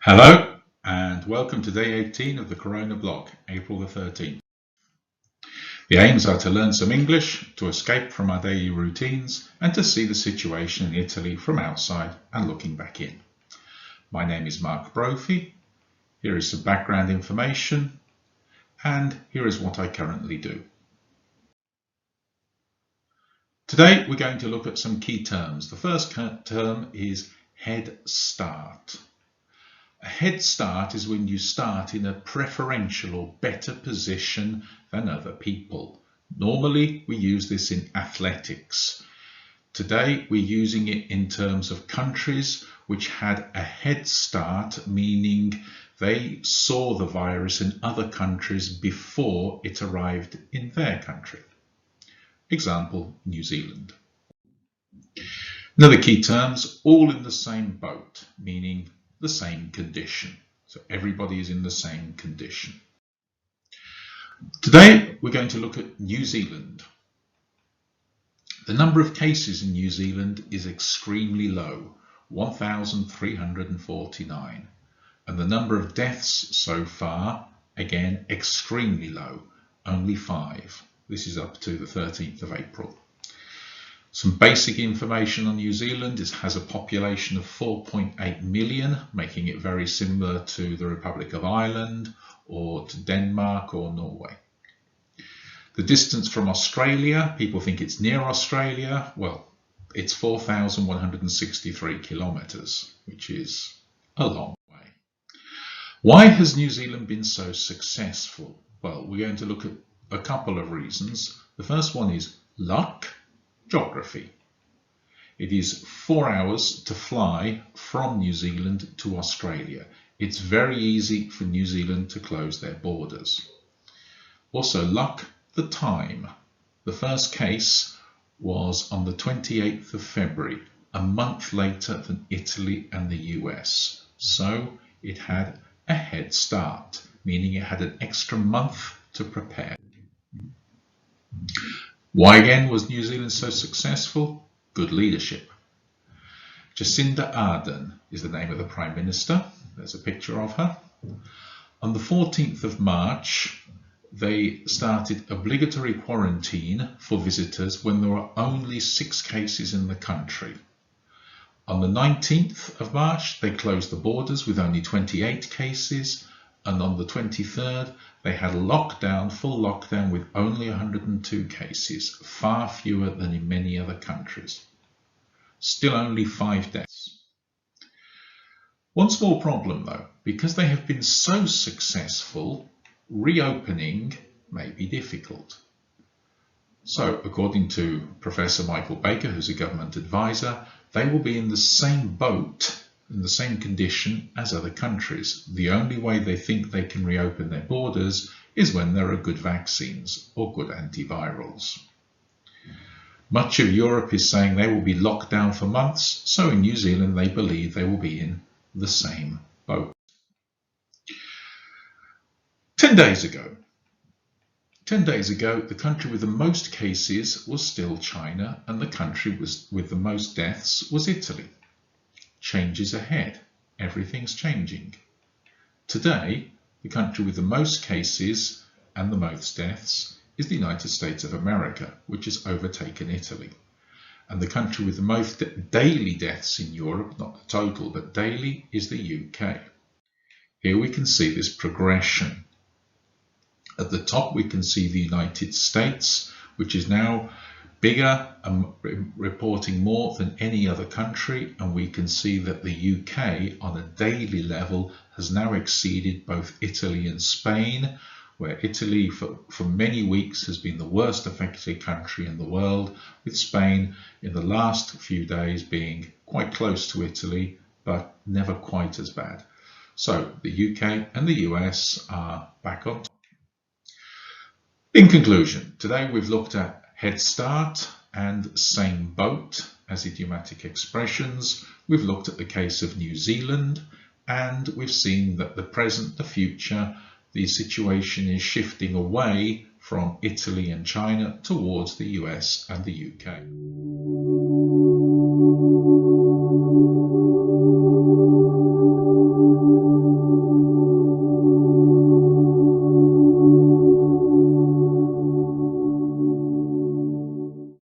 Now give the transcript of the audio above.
Hello and welcome to day 18 of the CoronaBLOG, April the 13th. The aims are to learn some English, to escape from our daily routines and to see the situation in Italy from outside and looking back in. My name is Brophy. Here is some background information and here is what I currently do. Today we're going to look at some key terms. The first term is Head Start. A head start is when you start in a preferential or better position than other people. Normally we use this in athletics. Today we're using it in terms of countries which had a head start, meaning they saw the virus in other countries before it arrived in their country. Example, New Zealand. Another key terms, all in the same boat, meaning the same condition. So everybody is in the same condition. Today we're going to look at New Zealand. The number of cases in New Zealand is extremely low, 1,349. And the number of deaths so far, again, extremely low, only 5. This is up to the 13th of April. Some basic information on New Zealand. It has a population of 4.8 million, making it very similar to the Republic of Ireland or to Denmark or Norway. The distance from Australia, people think it's near Australia. Well, it's 4,163 kilometers, which is a long way. Why has New Zealand been so successful? Well, we're going to look at a couple of reasons. The first one is luck. Geography. It is 4 hours to fly from New Zealand to Australia. It's very easy for New Zealand to close their borders. Also luck, the time. The first case was on the 28th of February, a month later than Italy and the US. So it had a head start, meaning it had an extra month to prepare. Why again was New Zealand so successful? Good leadership. Jacinda Ardern is the name of the Prime Minister. There's a picture of her. On the 14th of March, they started obligatory quarantine for visitors when there were only 6 cases in the country. On the 19th of March, they closed the borders with only 28 cases. And on the 23rd, they had a lockdown, full lockdown with only 102 cases, far fewer than in many other countries. Still only 5 deaths. One small problem though, because they have been so successful, reopening may be difficult. So, according to Professor Michael Baker, who's a government advisor, they will be in the same boat, in the same condition as other countries. The only way they think they can reopen their borders is when there are good vaccines or good antivirals. Much of Europe is saying they will be locked down for months, so in New Zealand they believe they will be in the same boat. 10 days ago, the country with the most cases was still China, and the country with the most deaths was Italy. Changes ahead. Everything's changing. Today, the country with the most cases and the most deaths is the United States of America, which has overtaken Italy. And the country with the most daily deaths in Europe, not the total, but daily, is the UK. Here we can see this progression. At the top, we can see the United States, which is now bigger and reporting more than any other country, and we can see that the UK on a daily level has now exceeded both Italy and Spain, where Italy for many weeks has been the worst affected country in the world, with Spain in the last few days being quite close to Italy, but never quite as bad. So the UK and the US are back on top. In conclusion, today we've looked at Head Start and same boat as idiomatic expressions. We've looked at the case of New Zealand, and we've seen that the present, the future, the situation is shifting away from Italy and China towards the US and the UK.